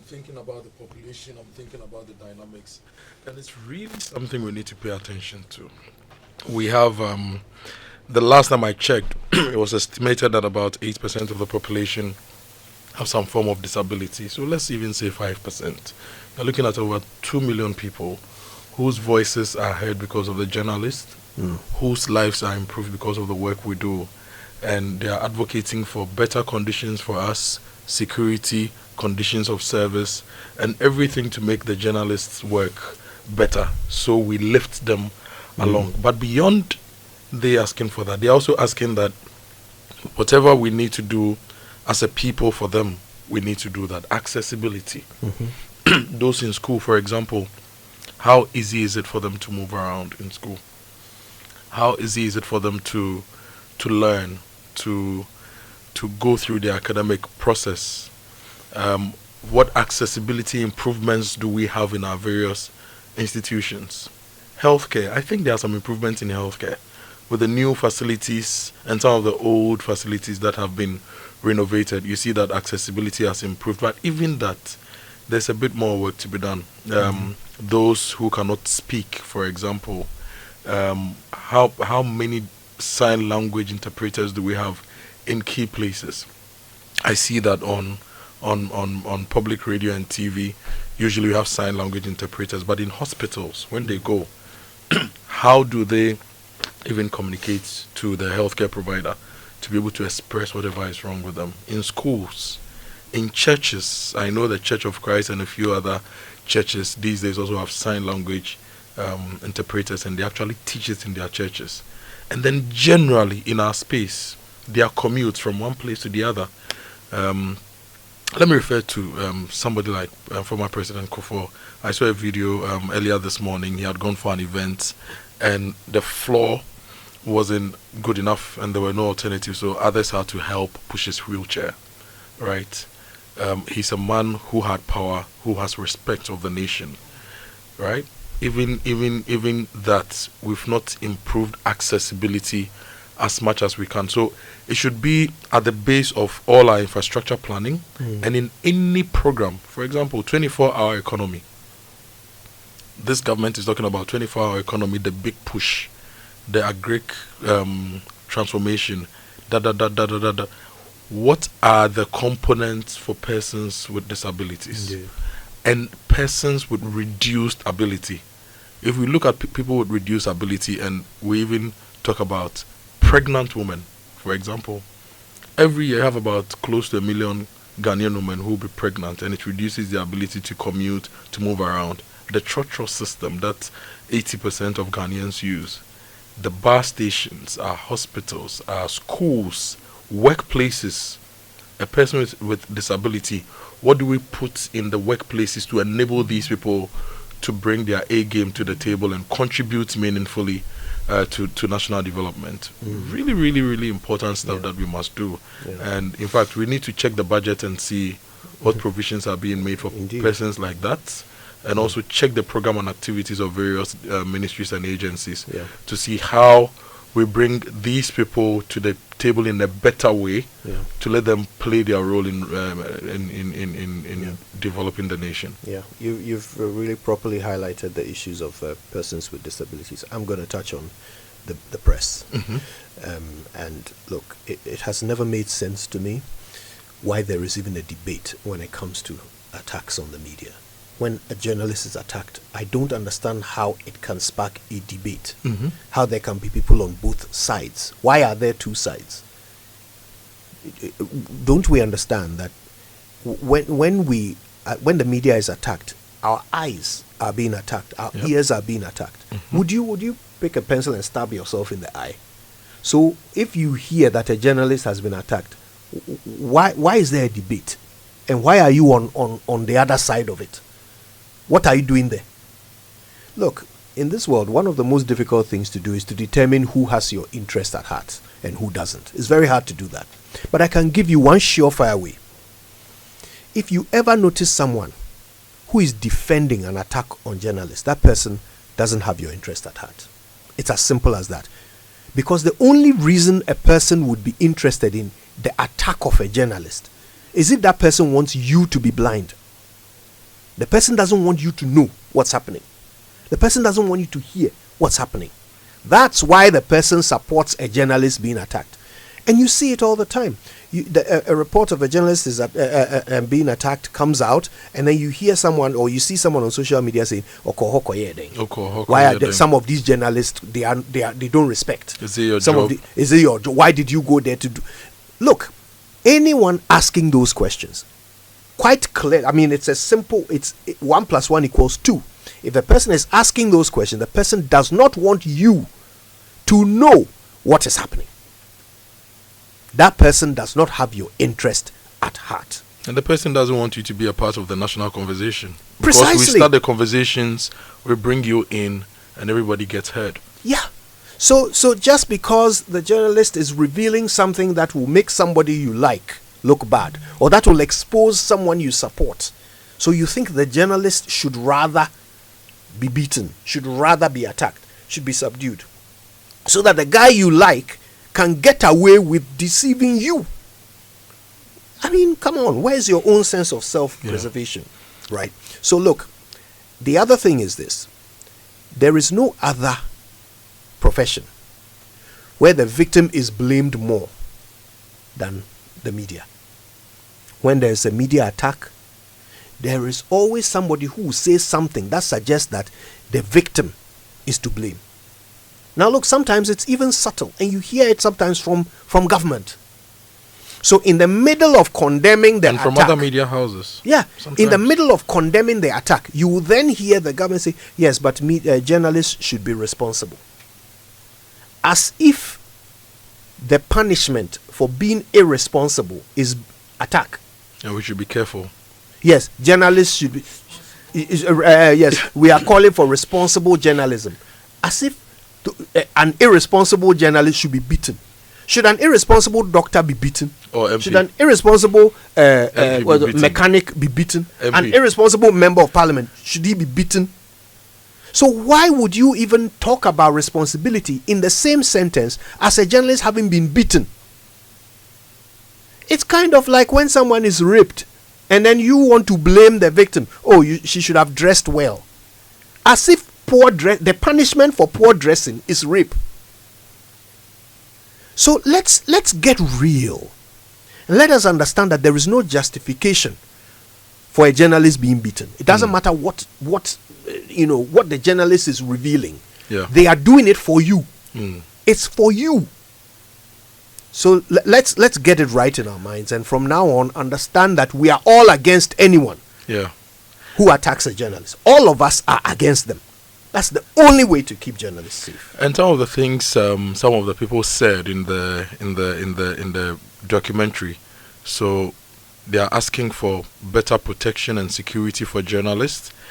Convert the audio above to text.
thinking about the population, I'm thinking about the dynamics, and it's really something we need to pay attention to. We have, the last time I checked, it was estimated that about 8% of the population have some form of disability. So let's even say 5%. You're looking at over 2 million people whose voices are heard because of the journalists, whose lives are improved because of the work we do. And they are advocating for better conditions for us, security, conditions of service, and everything to make the journalists' work better. So we lift them along. But beyond they asking for that, they're also asking that whatever we need to do as a people for them, we need to do that. Accessibility. Those in school, for example, how easy is it for them to move around in school? How easy is it for them to learn, to go through the academic process? What accessibility improvements do we have in our various institutions? Healthcare. I think there are some improvements in healthcare with the new facilities and some of the old facilities that have been renovated. You see that accessibility has improved, but even that, there's a bit more work to be done. Those who cannot speak, for example, how many sign language interpreters do we have in key places? I see that on public radio and TV. Usually we have sign language interpreters, but in hospitals, when they go, how do they even communicate to the healthcare provider to be able to express whatever is wrong with them? In schools, in churches, I know the Church of Christ and a few other churches these days also have sign language interpreters, and they actually teach it in their churches. And then generally in our space, their commutes from one place to the other. Let me refer to somebody like former President Kojo. I saw a video earlier this morning. He had gone for an event, and the floor wasn't good enough, and there were no alternatives, so others had to help push his wheelchair. Right? He's a man who had power, who has respect of the nation. Right? Even that, we've not improved accessibility as much as we can. So it should be at the base of all our infrastructure planning and in any program. For example, 24-hour economy. This government is talking about 24-hour economy, the big push, the agric transformation. What are the components for persons with disabilities? Indeed. And persons with reduced ability? If we look at people with reduced ability, and we even talk about pregnant women, for example, every year you have about close to 1 million Ghanaian women who will be pregnant, and it reduces their ability to commute, to move around. The trotro system that 80% of Ghanaians use, the bus stations, our hospitals, our schools, workplaces, a person with disability, what do we put in the workplaces to enable these people to bring their A game to the table and contribute meaningfully to national development? Really, really, really important stuff that we must do. And in fact, we need to check the budget and see what provisions are being made for persons like that, and also check the program and activities of various ministries and agencies to see how we bring these people to the table in a better way to let them play their role in developing the nation. You've really properly highlighted the issues of persons with disabilities. I'm going to touch on the press. And look, it has never made sense to me why there is even a debate when it comes to attacks on the media. When a journalist is attacked, I don't understand how it can spark a debate. How there can be people on both sides. Why are there two sides? Don't we understand that when the media is attacked, our eyes are being attacked, our ears are being attacked? Would you pick a pencil and stab yourself in the eye? So if you hear that a journalist has been attacked, why is there a debate? And why are you on the other side of it? What are you doing there? Look, in this world, one of the most difficult things to do is to determine who has your interest at heart and who doesn't. It's very hard to do that. But I can give you one surefire way. If you ever notice someone who is defending an attack on journalists, that person doesn't have your interest at heart. It's as simple as that. Because the only reason a person would be interested in the attack of a journalist is if that person wants you to be blind. The person doesn't want you to know what's happening. The person doesn't want you to hear what's happening. That's why the person supports a journalist being attacked. And you see it all the time. A report of a journalist is being attacked comes out, and then you hear someone or you see someone on social media saying, "Okoho koye den." Why are some of these journalists they don't respect? Is it your job? Is it your job? Why did you go there to do? Look, anyone asking those questions, quite clear. I mean, it's a simple. It's 1 + 1 = 2. If the person is asking those questions, the person does not want you to know what is happening. That person does not have your interest at heart. And the person doesn't want you to be a part of the national conversation. Precisely. Because we start the conversations, we bring you in, and everybody gets heard. Yeah. So just because the journalist is revealing something that will make somebody you like look bad, or that will expose someone you support, so you think the journalist should rather be beaten, should rather be attacked, should be subdued, so that the guy you like can get away with deceiving you. I mean, come on, where's your own sense of self-preservation? Yeah. Right? So look, the other thing is this. There is no other profession where the victim is blamed more than the media. When there's a media attack, there is always somebody who says something that suggests that the victim is to blame. Now look, sometimes it's even subtle, and you hear it sometimes from government. So in the middle of condemning the attack, and from other media houses. Yeah, sometimes. In the middle of condemning the attack, you will then hear the government say, yes, but journalists should be responsible. As if the punishment for being irresponsible is attack. And we should be careful. Yes, journalists should be. Yes, we are calling for responsible journalism. As if an irresponsible journalist should be beaten. Should an irresponsible doctor be beaten? Or MP. Should an irresponsible mechanic be beaten? MP. An irresponsible member of parliament, should he be beaten? So why would you even talk about responsibility in the same sentence as a journalist having been beaten? It's kind of like when someone is raped and then you want to blame the victim. Oh, she should have dressed well. As if the punishment for poor dressing is rape. So let's get real. Let us understand that there is no justification for a journalist being beaten. It doesn't matter what the journalist is revealing. Yeah. They are doing it for you. It's for you. So let's get it right in our minds, and from now on understand that we are all against anyone who attacks a journalist. All of us are against them. That's the only way to keep journalists safe. And some of the things some of the people said in the documentary, so they are asking for better protection and security for journalists.